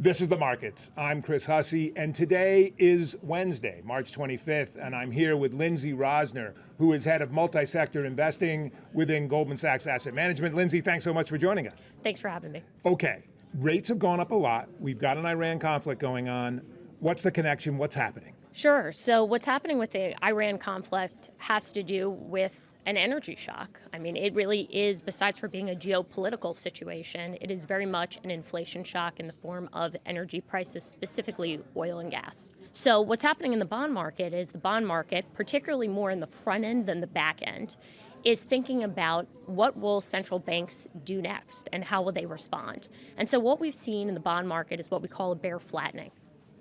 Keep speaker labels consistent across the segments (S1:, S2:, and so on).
S1: This is The Markets. I'm Chris Hussey, and today is Wednesday, March 25th, and I'm here with Lindsay Rosner, who is head of multi-sector investing within Goldman Sachs Asset Management. Lindsay, thanks so much for joining us.
S2: Thanks for having me.
S1: Okay, rates have gone up a lot. We've got an Iran conflict going on. What's the connection? What's happening?
S2: Sure. So what's happening with the Iran conflict has to do with an energy shock. I mean, it really is, besides for being a geopolitical situation, it is very much an inflation shock in the form of energy prices, specifically oil and gas. So what's happening in the bond market is the bond market, particularly more in the front end than the back end, is thinking about what will central banks do next and how will they respond. And so what we've seen in the bond market is what we call a bear flattening.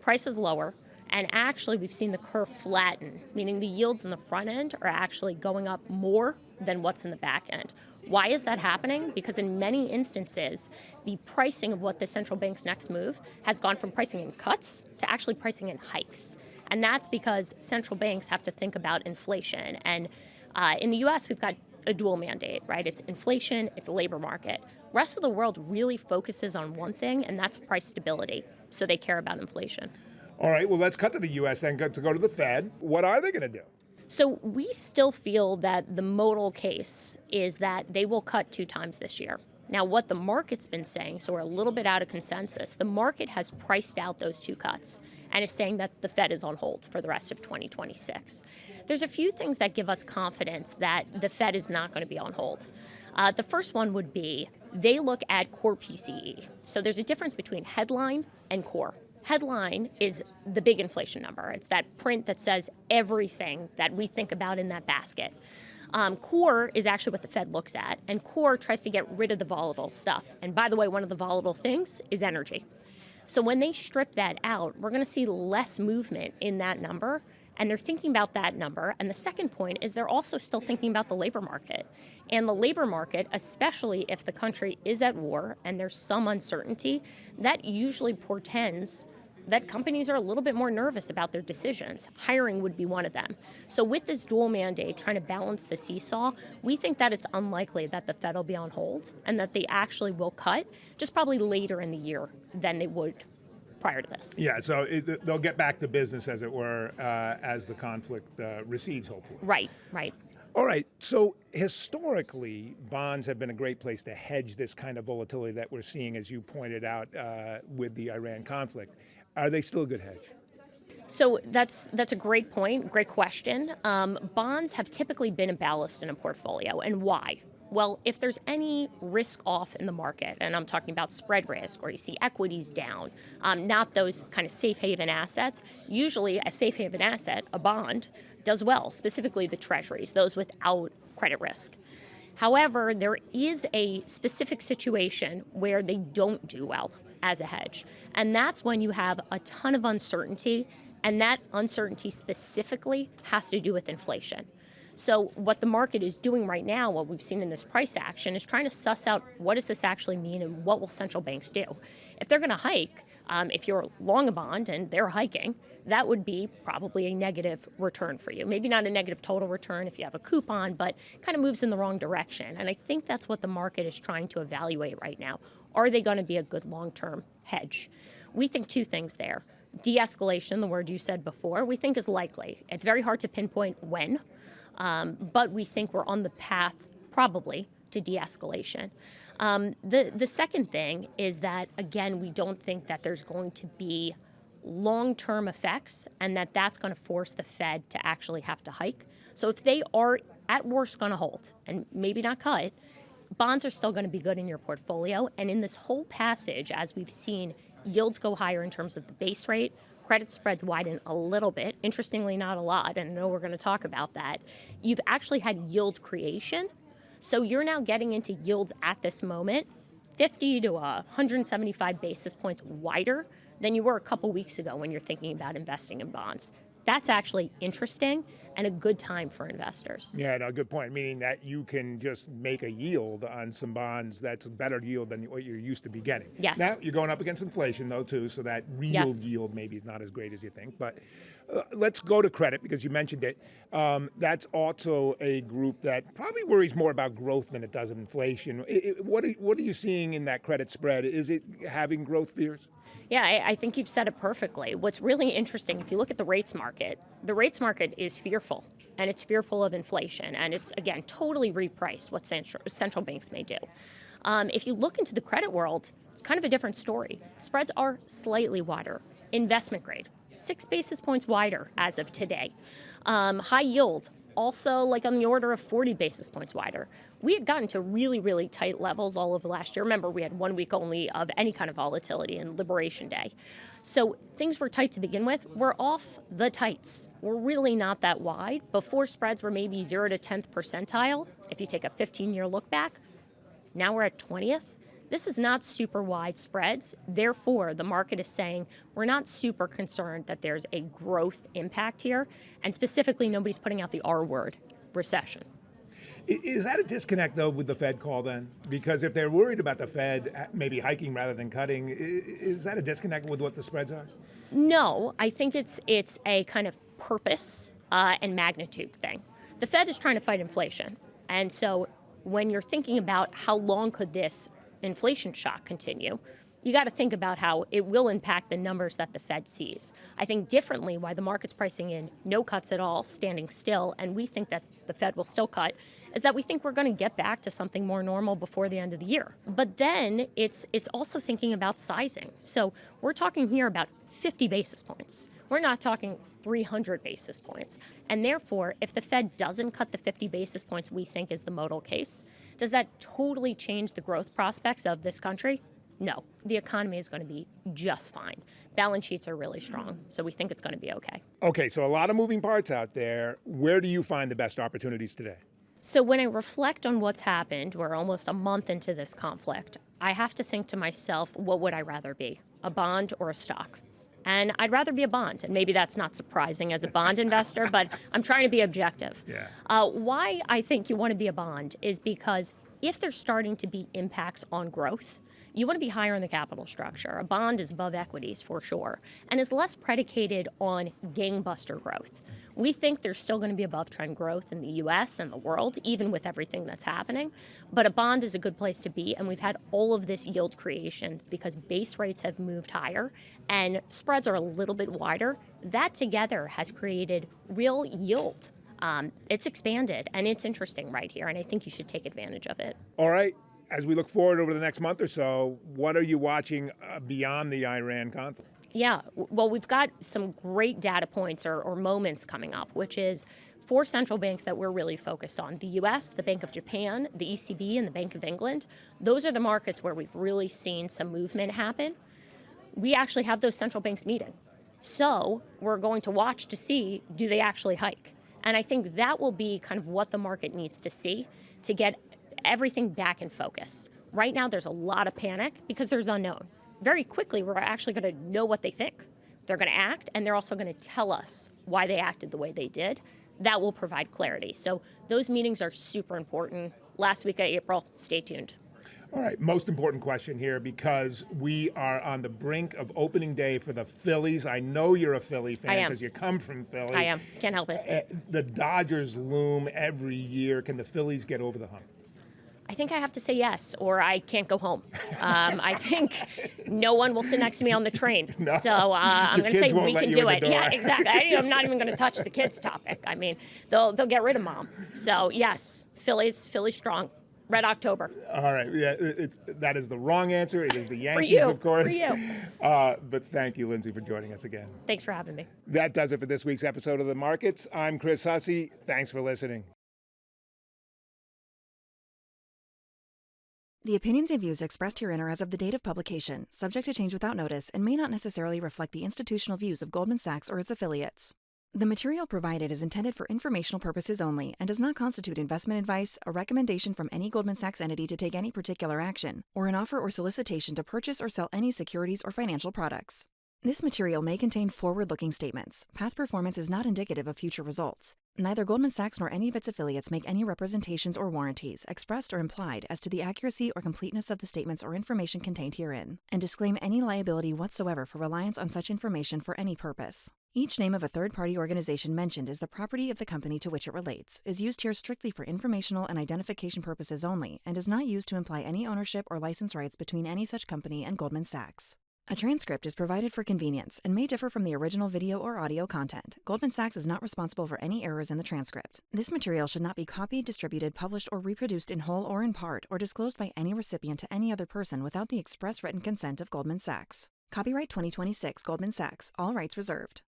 S2: Prices lower. And actually, we've seen the curve flatten, meaning the yields in the front end are actually going up more than what's in the back end. Why is that happening? Because in many instances, the pricing of what the central bank's next move has gone from pricing in cuts to actually pricing in hikes. And that's because central banks have to think about inflation. And in the U.S., we've got a dual mandate, right? It's inflation, it's a labor market. Rest of the world really focuses on one thing, and that's price stability. So they care about inflation.
S1: All right, well, let's cut to the U.S. then, to go to the Fed. What are they going to do?
S2: So we still feel that the modal case is that they will cut 2 times this year. Now, what the market's been saying, so we're a little bit out of consensus, the market has priced out those 2 cuts and is saying that the Fed is on hold for the rest of 2026. There's a few things that give us confidence that the Fed is not going to be on hold. The first one would be they look at core PCE. So there's a difference between headline and core. Headline is the big inflation number. It's that print that says everything that we think about in that basket. Core is actually what the Fed looks at, and core tries to get rid of the volatile stuff. And by the way, one of the volatile things is energy. So when they strip that out, we're going to see less movement in that number, and they're thinking about that number. And the second point is they're also still thinking about the labor market. And the labor market, especially if the country is at war and there's some uncertainty, that usually portends that companies are a little bit more nervous about their decisions. Hiring would be one of them. So with this dual mandate, trying to balance the seesaw, we think that it's unlikely that the Fed will be on hold and that they actually will cut, just probably later in the year than they would prior to this.
S1: Yeah, so they'll get back to business, as it were, as the conflict recedes, hopefully.
S2: Right.
S1: All right, so historically, bonds have been a great place to hedge this kind of volatility that we're seeing, as you pointed out, with the Iran conflict. Are they still a good hedge?
S2: So that's a great point, great question. Bonds have typically been a ballast in a portfolio, and why? Well, if there's any risk off in the market, and I'm talking about spread risk, or you see equities down, not those kind of safe haven assets, usually a safe haven asset, a bond, does well, specifically the treasuries, those without credit risk. However, there is a specific situation where they don't do well as a hedge, and that's when you have a ton of uncertainty, and that uncertainty specifically has to do with inflation. So what the market is doing right now, what we've seen in this price action, is trying to suss out what does this actually mean and what will central banks do. If they're going to hike, if you're long a bond and they're hiking, that would be probably a negative return for you. Maybe not a negative total return if you have a coupon, but kind of moves in the wrong direction. And I think that's what the market is trying to evaluate right now. Are they going to be a good long-term hedge? We think 2 things there. De-escalation, the word you said before, we think is likely. It's very hard to pinpoint when, but we think we're on the path probably to de-escalation. The second thing is that, again, we don't think that there's going to be long-term effects and that that's going to force the Fed to actually have to hike. So if they are at worst going to hold and maybe not cut, bonds are still going to be good in your portfolio. And in this whole passage, as we've seen, yields go higher in terms of the base rate, credit spreads widen a little bit, interestingly not a lot, and I know we're going to talk about that. You've actually had yield creation. So you're now getting into yields at this moment 50 to 175 basis points wider than you were a couple weeks ago when you're thinking about investing in bonds. That's actually interesting. and a good time for investors.
S1: Yeah, no, good point. Meaning that you can just make a yield on some bonds that's a better yield than what you're used to be getting.
S2: Yes.
S1: Now, you're going up against inflation, though, too, so that real
S2: Yes.
S1: yield maybe is not as great as you think. But let's go to credit, because you mentioned it. That's also a group that probably worries more about growth than it does inflation. What are you seeing in that credit spread? Is it having growth fears?
S2: Yeah, I think you've said it perfectly. What's really interesting, if you look at the rates market is fearful, and it's fearful of inflation, and it's, again, totally repriced what central banks may do. If you look into the credit world, it's kind of a different story. Spreads are slightly wider. Investment grade, 6 basis points wider as of today. High yield, also like on the order of 40 basis points wider. We had gotten to really, really tight levels all of last year. Remember, we had 1 week only of any kind of volatility in Liberation Day. So things were tight to begin with. We're off the tights. We're really not that wide. Before, spreads were maybe 0 to 10th percentile. If you take a 15-year look back, now we're at 20th. This is not super wide spreads. Therefore, the market is saying we're not super concerned that there's a growth impact here. And specifically, nobody's putting out the R word, recession.
S1: Is that a disconnect, though, with the Fed call then? Because if they're worried about the Fed maybe hiking rather than cutting, is that a disconnect with what the spreads are?
S2: No, I think it's a kind of purpose and magnitude thing. The Fed is trying to fight inflation. And so when you're thinking about how long could this inflation shock continue, you got to think about how it will impact the numbers that the Fed sees. I think differently why the market's pricing in no cuts at all, standing still, and we think that the Fed will still cut, is that we think we're going to get back to something more normal before the end of the year. But then it's also thinking about sizing. So we're talking here about 50 basis points. We're not talking 300 basis points. And therefore, if the Fed doesn't cut the 50 basis points we think is the modal case, does that totally change the growth prospects of this country? No. The economy is going to be just fine. Balance sheets are really strong, so we think it's going to be okay.
S1: Okay, so a lot of moving parts out there. Where do you find the best opportunities today?
S2: So when I reflect on what's happened, we're almost a month into this conflict, I have to think to myself, what would I rather be, a bond or a stock? And I'd rather be a bond. And maybe that's not surprising as a bond investor, but I'm trying to be objective.
S1: Yeah.
S2: Why I think you want to be a bond is because if there's starting to be impacts on growth, you want to be higher in the capital structure. A bond is above equities for sure, and is less predicated on gangbuster growth. We think there's still going to be above trend growth in the US and the world, even with everything that's happening. But a bond is a good place to be, and we've had all of this yield creation because base rates have moved higher and spreads are a little bit wider. That together has created real yield. It's expanded, and it's interesting right here, and I think you should take advantage of it.
S1: All right. As we look forward over the next month or so, what are you watching beyond the Iran conflict?
S2: Yeah, well, we've got some great data points or moments coming up, which is 4 central banks that we're really focused on. The US, the Bank of Japan, the ECB, and the Bank of England. Those are the markets where we've really seen some movement happen. We actually have those central banks meeting. So we're going to watch to see, do they actually hike? And I think that will be kind of what the market needs to see to get everything back in focus. Right now, there's a lot of panic because there's unknown. Very quickly, we're actually going to know what they think. They're going to act, and they're also going to tell us why they acted the way they did. That will provide clarity. So those meetings are super important. Last week of April, stay tuned.
S1: All right, most important question here, because we are on the brink of opening day for the Phillies. I know you're a Philly fan because you come from Philly.
S2: I am. Can't help it.
S1: The Dodgers loom every year. Can the Phillies get over the hump?
S2: I think I have to say yes, or I can't go home. I think no one will sit next to me on the train.
S1: No.
S2: So I'm going to say we can do it.
S1: Door.
S2: Yeah, exactly. I'm not even going to touch the kids' topic. I mean, they'll get rid of mom. So yes, Phillies strong. Red October.
S1: All right. Yeah, that is the wrong answer. It is the Yankees,
S2: for you,
S1: of course.
S2: For you.
S1: But thank you, Lindsay, for joining us again.
S2: Thanks for having me.
S1: That does it for this week's episode of The Markets. I'm Chris Hussey. Thanks for listening.
S3: The opinions and views expressed herein are as of the date of publication, subject to change without notice, and may not necessarily reflect the institutional views of Goldman Sachs or its affiliates. The material provided is intended for informational purposes only and does not constitute investment advice, a recommendation from any Goldman Sachs entity to take any particular action, or an offer or solicitation to purchase or sell any securities or financial products. This material may contain forward-looking statements. Past performance is not indicative of future results. Neither Goldman Sachs nor any of its affiliates make any representations or warranties, expressed or implied, as to the accuracy or completeness of the statements or information contained herein, and disclaim any liability whatsoever for reliance on such information for any purpose. Each name of a third-party organization mentioned is the property of the company to which it relates, is used here strictly for informational and identification purposes only, and is not used to imply any ownership or license rights between any such company and Goldman Sachs. A transcript is provided for convenience and may differ from the original video or audio content. Goldman Sachs is not responsible for any errors in the transcript. This material should not be copied, distributed, published, or reproduced in whole or in part, or disclosed by any recipient to any other person without the express written consent of Goldman Sachs. Copyright 2026 Goldman Sachs. All rights reserved.